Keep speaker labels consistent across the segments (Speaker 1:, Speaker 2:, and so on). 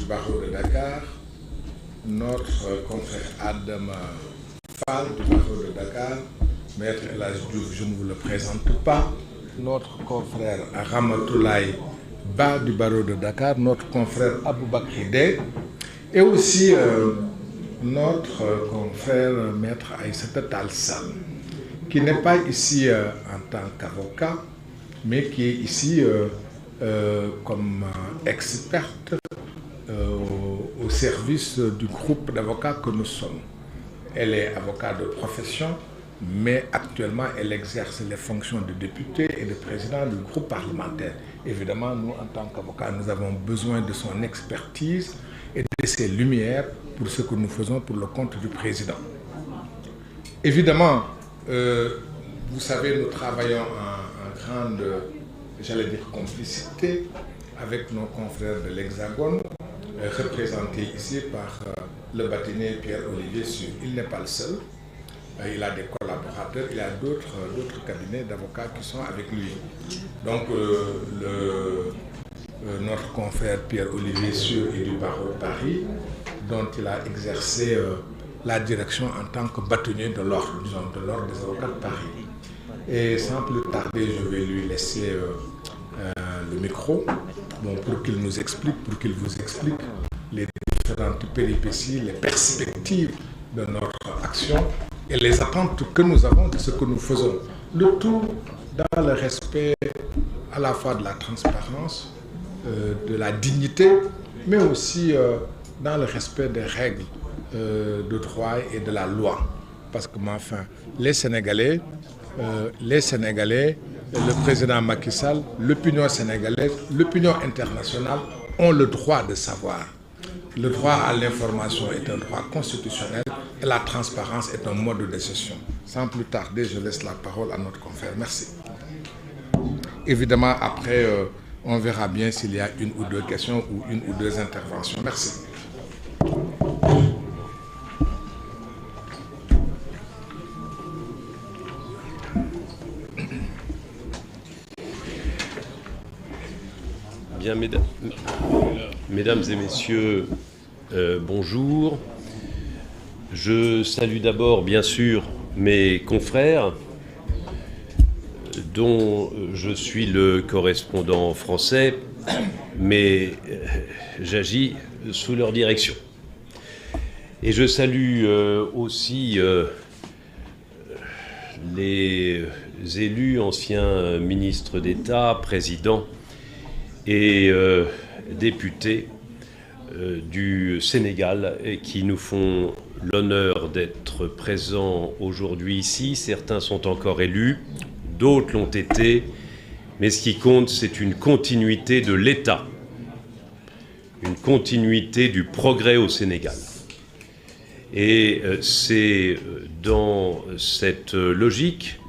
Speaker 1: barreau de Dakar, notre confrère Adam Fall du barreau de Dakar, Maître El Hadji Diouf, je ne vous le présente pas, notre confrère Ramatoulaye Ba du barreau de Dakar, notre confrère Aboubakri Dey, et aussi notre confrère Maître Aïssata Tall Sall, qui n'est pas ici en tant qu'avocat, mais qui est ici comme experte au service du groupe d'avocats que nous sommes. Elle est avocate de profession, mais actuellement elle exerce les fonctions de députée et de président du groupe parlementaire. Évidemment, nous, en tant qu'avocats, nous avons besoin de son expertise et de ses lumières pour ce que nous faisons pour le compte du président. Évidemment, vous savez, nous travaillons en grande, j'allais dire, complicité avec nos confrères de l'Hexagone, représentés ici par le bâtonnier Pierre-Olivier Sûr. Il n'est pas le seul. Il a des collaborateurs, il y a d'autres cabinets d'avocats qui sont avec lui. Donc, notre confrère Pierre-Olivier Sûr est du barreau de Paris, dont il a exercé la direction en tant que bâtonnier de l'ordre, disons, de l'ordre des avocats de Paris. Et sans plus tarder, je vais lui laisser le micro pour qu'il nous explique, pour qu'il vous explique les différentes péripéties, les perspectives de notre action et les attentes que nous avons de ce que nous faisons. Le tout dans le respect à la fois de la transparence, de la dignité, mais aussi dans le respect des règles de droit et de la loi. Parce que, enfin, les Sénégalais, le président Macky Sall, l'opinion sénégalaise, l'opinion internationale ont le droit de savoir. Le droit à l'information est un droit constitutionnel et la transparence est un mode de gestion. Sans plus tarder, je laisse la parole à notre confrère. Merci. Évidemment, après, on verra bien s'il y a une ou deux questions ou une ou deux interventions. Merci.
Speaker 2: Bien, mesdames et messieurs, bonjour. Je salue d'abord, bien sûr, mes confrères, dont je suis le correspondant français, mais j'agis sous leur direction. Et je salue aussi les élus, anciens ministres d'État, présidents et députés du Sénégal qui nous font l'honneur d'être présents aujourd'hui ici. Certains sont encore élus, d'autres l'ont été, mais ce qui compte, c'est une continuité de l'État, une continuité du progrès au Sénégal. Et c'est dans cette logique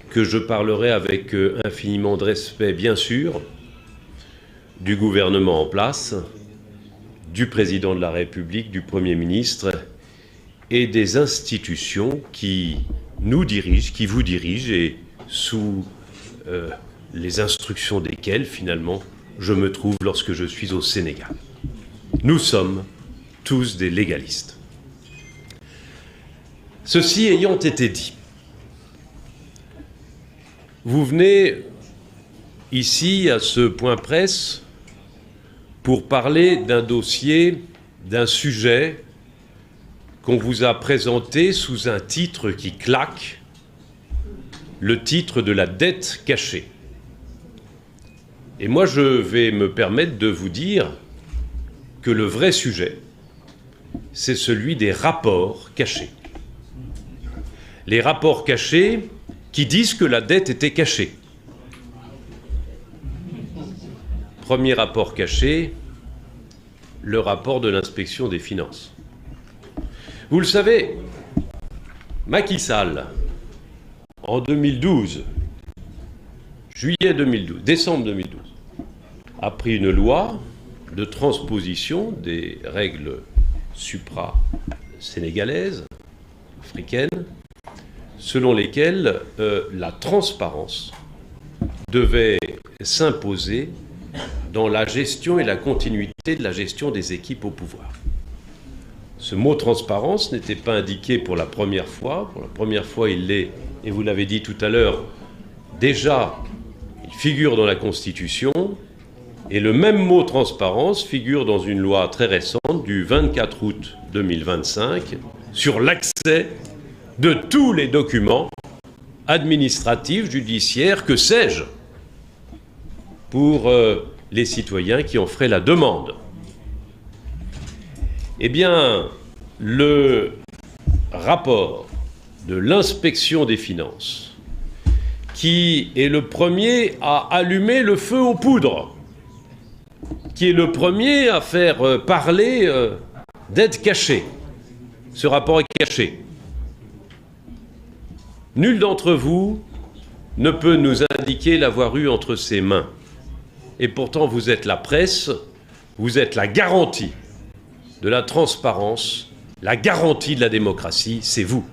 Speaker 2: que je parlerai avec infiniment de respect, bien sûr, du gouvernement en place, du président de la République, du Premier ministre et des institutions qui nous dirigent, qui vous dirigent et sous les instructions desquelles, finalement, je me trouve lorsque je suis au Sénégal. Nous sommes tous des légalistes. Ceci ayant été dit, vous venez ici, à ce point presse, pour parler d'un dossier, d'un sujet qu'on vous a présenté sous un titre qui claque, le titre de la dette cachée. Et moi, je vais me permettre de vous dire que le vrai sujet, c'est celui des rapports cachés. Les rapports cachés qui disent que la dette était cachée. Premier rapport caché, le rapport de l'inspection des finances. Vous le savez, Macky Sall, en 2012, juillet 2012, décembre 2012, a pris une loi de transposition des règles supra-sénégalaises, africaines, selon lesquelles la transparence devait s'imposer dans la gestion et la continuité de la gestion des équipes au pouvoir. Ce mot transparence n'était pas indiqué pour la première fois. Pour la première fois, il l'est, et vous l'avez dit tout à l'heure, déjà, il figure dans la Constitution, et le même mot transparence figure dans une loi très récente du 24 août 2025 sur l'accès de tous les documents administratifs, judiciaires, que sais-je, pour les citoyens qui en feraient la demande. Eh bien, le rapport de l'inspection des finances, qui est le premier à allumer le feu aux poudres, qui est le premier à faire parler d'aide cachée. Ce rapport est caché. Nul d'entre vous ne peut nous indiquer l'avoir eu entre ses mains. Et pourtant, vous êtes la presse, vous êtes la garantie de la transparence, la garantie de la démocratie, c'est vous.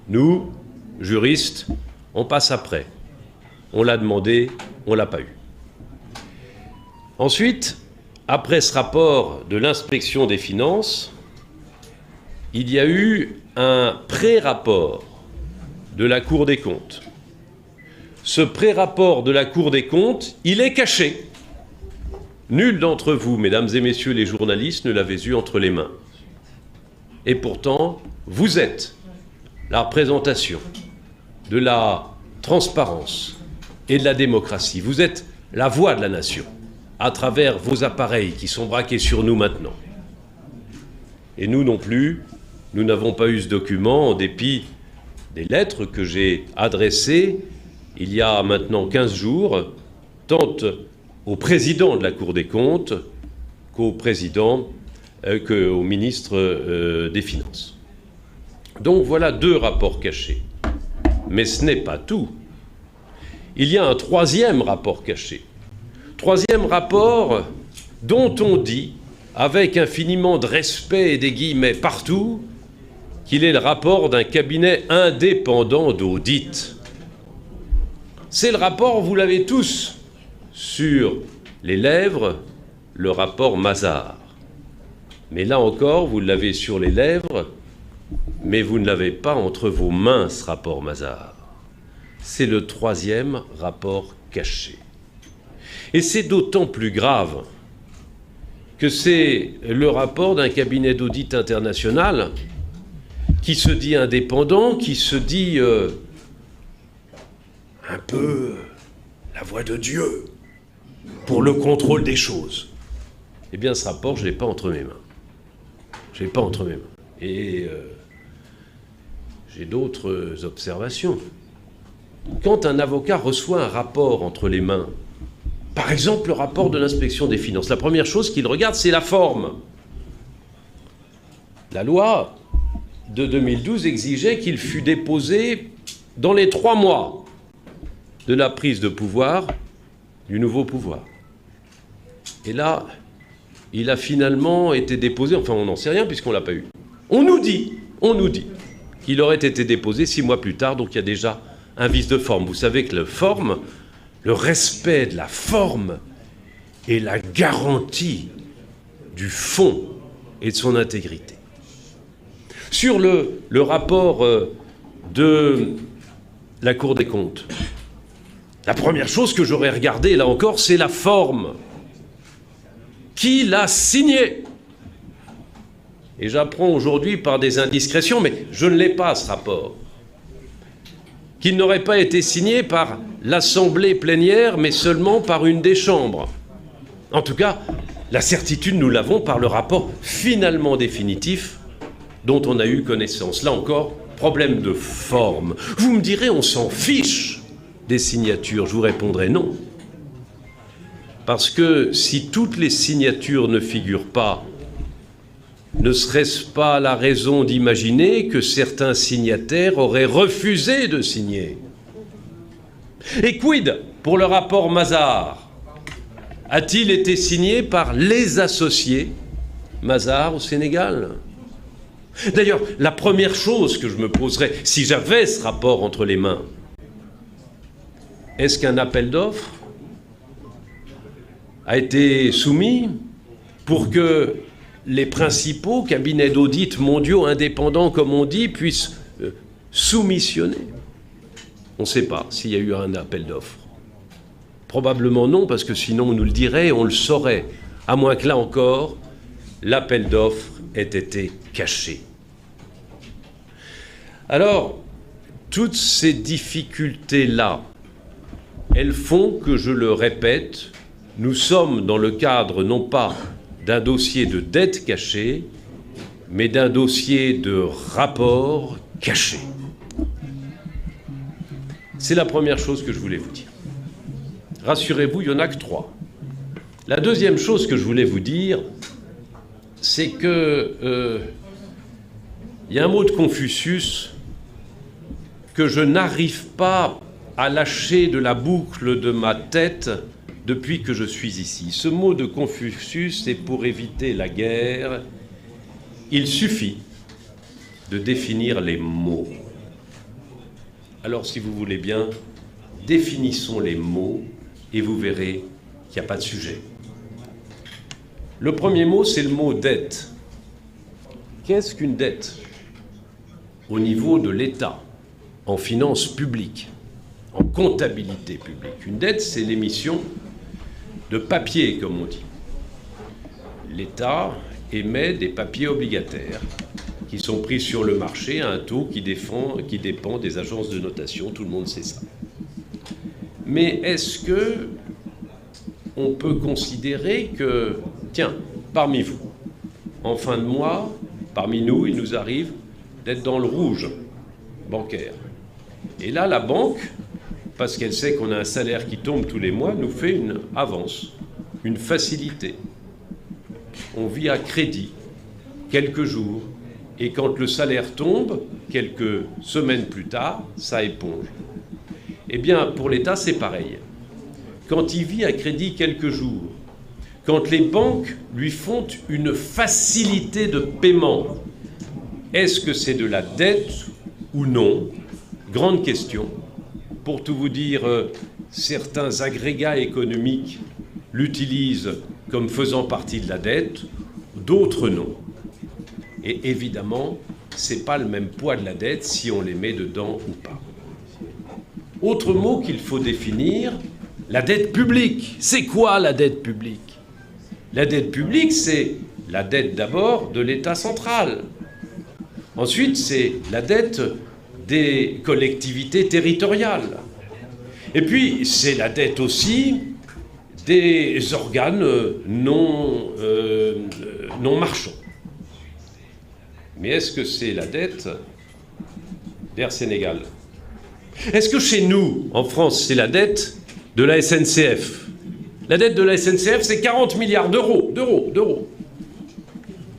Speaker 2: Nous, juristes, on passe après. On l'a demandé, on ne l'a pas eu. Ensuite, après ce rapport de l'inspection des finances, il y a eu un pré-rapport de la Cour des comptes. Ce pré-rapport de la Cour des comptes, il est caché. Nul d'entre vous, mesdames et messieurs les journalistes, ne l'avait eu entre les mains. Et pourtant, vous êtes la représentation de la transparence et de la démocratie. Vous êtes la voix de la nation, à travers vos appareils qui sont braqués sur nous maintenant. Et nous non plus, nous n'avons pas eu ce document en dépit des lettres que j'ai adressées il y a maintenant 15 jours, tant au président de la Cour des comptes qu'au ministre des Finances. Donc voilà 2 rapports cachés. Mais ce n'est pas tout. Il y a un 3e rapport caché. 3e rapport dont on dit, avec infiniment de respect et des guillemets partout, qu'il est le rapport d'un cabinet indépendant d'audit. C'est le rapport, vous l'avez tous sur les lèvres, le rapport Mazars. Mais là encore, vous l'avez sur les lèvres, mais vous ne l'avez pas entre vos mains, ce rapport Mazars. C'est le 3e rapport caché. Et c'est d'autant plus grave que c'est le rapport d'un cabinet d'audit international qui se dit indépendant, qui se dit un peu la voix de Dieu pour le contrôle des choses. Eh bien, ce rapport, je ne l'ai pas entre mes mains. Je ne l'ai pas entre mes mains. Et j'ai d'autres observations. Quand un avocat reçoit un rapport entre les mains, par exemple le rapport de l'inspection des finances, la première chose qu'il regarde, c'est la forme. La loi de 2012 exigeait qu'il fût déposé dans les 3 mois de la prise de pouvoir du nouveau pouvoir. Et là, il a finalement été déposé, enfin on n'en sait rien puisqu'on ne l'a pas eu. On nous dit qu'il aurait été déposé 6 mois plus tard, donc il y a déjà un vice de forme. Vous savez que le respect de la forme est la garantie du fond et de son intégrité. Sur le rapport de la Cour des comptes, la première chose que j'aurais regardée, là encore, c'est la forme. Qui l'a signé? Et j'apprends aujourd'hui par des indiscrétions, mais je ne l'ai pas, ce rapport, qu'il n'aurait pas été signé par l'Assemblée plénière, mais seulement par une des chambres. En tout cas, la certitude, nous l'avons par le rapport finalement définitif dont on a eu connaissance. Là encore, problème de forme. Vous me direz, on s'en fiche des signatures. Je vous répondrai non. Parce que si toutes les signatures ne figurent pas, ne serait-ce pas la raison d'imaginer que certains signataires auraient refusé de signer? Et quid pour le rapport Mazars? A-t-il été signé par les associés Mazars au Sénégal? D'ailleurs, la première chose que je me poserais, si j'avais ce rapport entre les mains, est-ce qu'un appel d'offres a été soumis pour que les principaux cabinets d'audit mondiaux indépendants, comme on dit, puissent soumissionner. On ne sait pas s'il y a eu un appel d'offres. Probablement non, parce que sinon on nous le dirait, on le saurait. À moins que là encore, l'appel d'offres ait été caché. Alors, toutes ces difficultés-là, elles font que, je le répète, nous sommes dans le cadre non pas d'un dossier de dette cachée, mais d'un dossier de rapport caché. C'est la première chose que je voulais vous dire. Rassurez-vous, il n'y en a que 3. La deuxième chose que je voulais vous dire, c'est que il y a un mot de Confucius que je n'arrive pas à lâcher de la boucle de ma tête depuis que je suis ici. Ce mot de Confucius, c'est pour éviter la guerre, il suffit de définir les mots. Alors, si vous voulez bien, définissons les mots et vous verrez qu'il n'y a pas de sujet. Le premier mot, c'est le mot dette. Qu'est-ce qu'une dette? Au niveau de l'État, en finances publiques, en comptabilité publique. Une dette, c'est l'émission de papier, comme on dit. L'État émet des papiers obligataires qui sont pris sur le marché à un taux qui dépend des agences de notation, tout le monde sait ça. Mais est-ce que on peut considérer que, tiens, parmi vous, en fin de mois, parmi nous, il nous arrive d'être dans le rouge bancaire. Et là, la banque, parce qu'elle sait qu'on a un salaire qui tombe tous les mois, nous fait une avance, une facilité. On vit à crédit quelques jours, et quand le salaire tombe, quelques semaines plus tard, ça éponge. Eh bien, pour l'État, c'est pareil. Quand il vit à crédit quelques jours, quand les banques lui font une facilité de paiement, est-ce que c'est de la dette ou non? Grande question. Pour tout vous dire, certains agrégats économiques l'utilisent comme faisant partie de la dette, d'autres non. Et évidemment, ce n'est pas le même poids de la dette si on les met dedans ou pas. Autre mot qu'il faut définir, la dette publique. C'est quoi la dette publique? La dette publique, c'est la dette d'abord de l'État central. Ensuite, c'est la dette des collectivités territoriales. Et puis, c'est la dette aussi des organes non marchands. Mais est-ce que c'est la dette d'Air Sénégal? Est-ce que chez nous, en France, c'est la dette de la SNCF? La dette de la SNCF, c'est 40 milliards d'euros.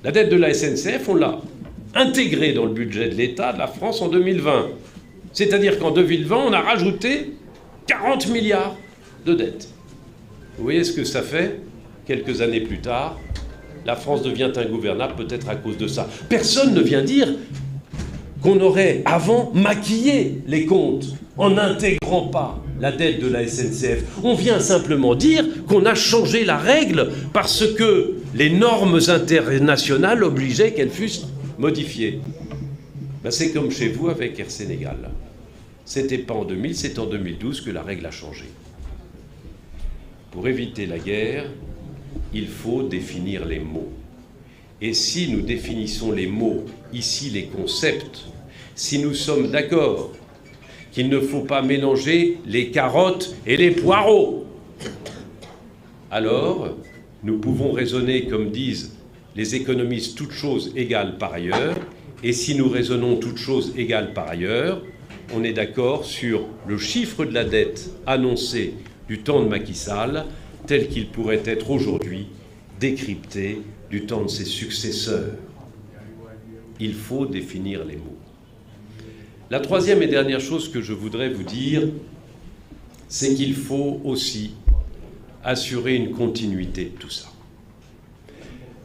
Speaker 2: La dette de la SNCF, on l'a intégrée dans le budget de l'État de la France en 2020. C'est-à-dire qu'en 2020, on a rajouté 40 milliards de dettes. Vous voyez ce que ça fait? Quelques années plus tard, la France devient ingouvernable, peut-être à cause de ça. Personne ne vient dire qu'on aurait avant maquillé les comptes en n'intégrant pas la dette de la SNCF. On vient simplement dire qu'on a changé la règle parce que les normes internationales obligeaient qu'elles fussent modifiées. Ben, c'est comme chez vous avec Air Sénégal. C'était pas en 2000, c'est en 2012 que la règle a changé. Pour éviter la guerre, il faut définir les mots. Et si nous définissons les mots, ici les concepts, si nous sommes d'accord qu'il ne faut pas mélanger les carottes et les poireaux, alors nous pouvons raisonner comme disent les économistes, toutes choses égales par ailleurs, et si nous raisonnons toutes choses égales par ailleurs, on est d'accord sur le chiffre de la dette annoncé du temps de Macky Sall, tel qu'il pourrait être aujourd'hui décrypté du temps de ses successeurs. Il faut définir les mots. La troisième et dernière chose que je voudrais vous dire, c'est qu'il faut aussi assurer une continuité de tout ça.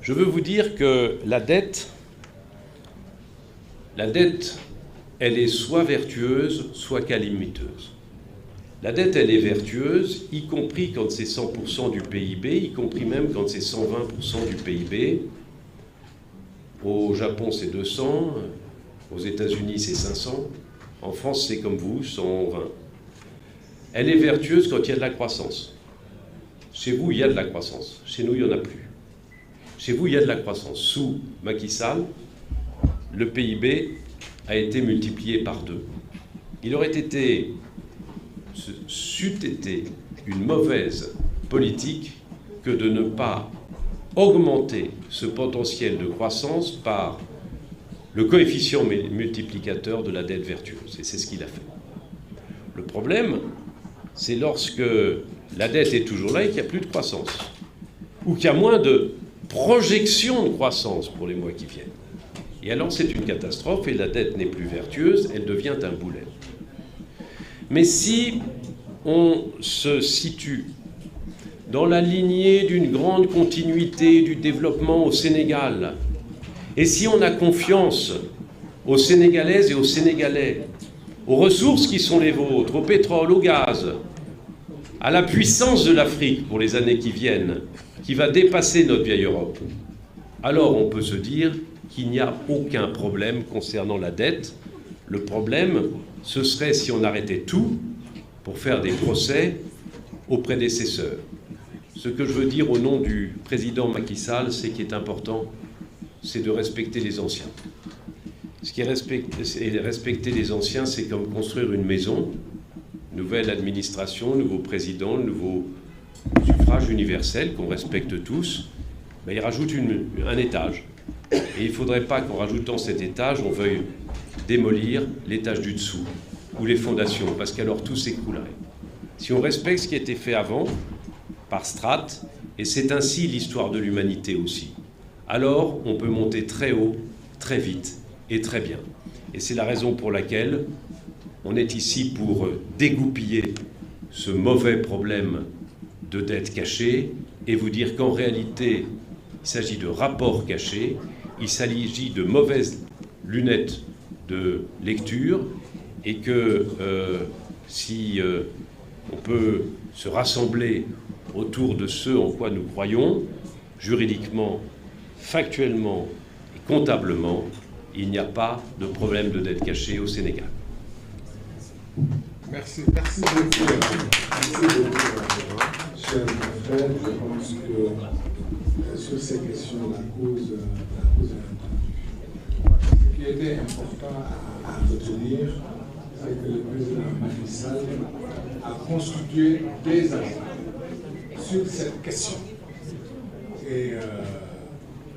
Speaker 2: Je veux vous dire que la dette, elle est soit vertueuse, soit calamiteuse. La dette, elle est vertueuse, y compris quand c'est 100% du PIB, y compris même quand c'est 120% du PIB. Au Japon, c'est 200, aux États-Unis, c'est 500, en France, c'est comme vous, 120. Elle est vertueuse quand il y a de la croissance. Chez vous, il y a de la croissance. Chez nous, il n'y en a plus. Chez vous, il y a de la croissance. Sous Macky Sall, le PIB a été multiplié par 2. Il aurait été, c'eût été une mauvaise politique que de ne pas augmenter ce potentiel de croissance par le coefficient multiplicateur de la dette vertueuse. Et c'est ce qu'il a fait. Le problème, c'est lorsque la dette est toujours là et qu'il n'y a plus de croissance, ou qu'il y a moins de projection de croissance pour les mois qui viennent. Et alors c'est une catastrophe et la dette n'est plus vertueuse, elle devient un boulet. Mais si on se situe dans la lignée d'une grande continuité du développement au Sénégal, et si on a confiance aux Sénégalaises et aux Sénégalais, aux ressources qui sont les vôtres, au pétrole, au gaz, à la puissance de l'Afrique pour les années qui viennent, qui va dépasser notre vieille Europe, alors on peut se dire qu'il n'y a aucun problème concernant la dette. Le problème, ce serait si on arrêtait tout pour faire des procès aux prédécesseurs. Ce que je veux dire au nom du président Macky Sall, c'est qu'il est important, c'est de respecter les anciens. Ce qui est respecter les anciens, c'est comme construire une maison, nouvelle administration, nouveau président, nouveau suffrage universel qu'on respecte tous. Ben, il rajoute un étage. Et il ne faudrait pas qu'en rajoutant cet étage, on veuille démolir l'étage du dessous ou les fondations, parce qu'alors tout s'écroulerait. Si on respecte ce qui a été fait avant, par strates, et c'est ainsi l'histoire de l'humanité aussi, alors on peut monter très haut, très vite et très bien. Et c'est la raison pour laquelle on est ici pour dégoupiller ce mauvais problème de dette cachée et vous dire qu'en réalité, il s'agit de rapports cachés, il s'agit de mauvaises lunettes de lecture et que si on peut se rassembler autour de ce en quoi nous croyons, juridiquement, factuellement et comptablement, il n'y a pas de problème de dette cachée au Sénégal.
Speaker 1: Merci beaucoup. Merci beaucoup, cher frère. Je pense que sur ces questions, la cause est entendue. Ce qui était important à retenir, c'est que le président Macky Sall a constitué des agents sur cette question. Et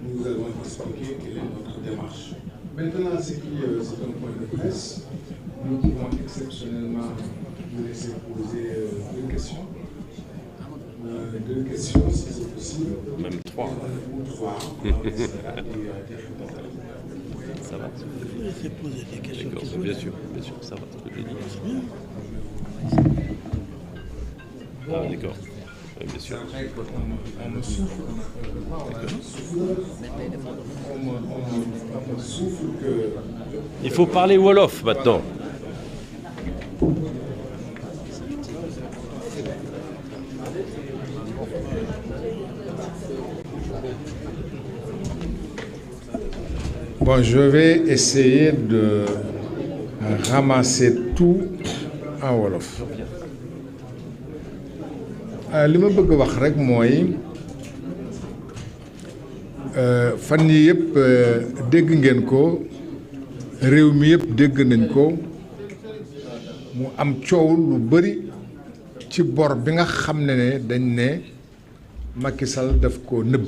Speaker 1: nous allons expliquer quelle est notre démarche. Maintenant, c'est un point de presse. Nous pouvons exceptionnellement vous laisser poser deux questions. Deux questions, si c'est possible.
Speaker 2: Même 3.
Speaker 1: Ou 3.
Speaker 2: Ça va.
Speaker 3: Vous laissez poser des questions.
Speaker 2: D'accord, bien sûr, ça va, ce que j'ai dit.
Speaker 3: C'est bien.
Speaker 2: Ah, d'accord. Oui, bien sûr.
Speaker 1: On me souffle, on me souffle que...
Speaker 2: Il faut parler Wolof maintenant.
Speaker 1: Bon, je vais essayer de ramasser tout en Wolof. li ma bëgg a wax rek mooy fan yi yëpp dégg ngeen ko réew mi yëpp dégg nañ ko mu am coow lu bari ci bor bi nga xam ne dañ ne Macky Sall daf ko nëbb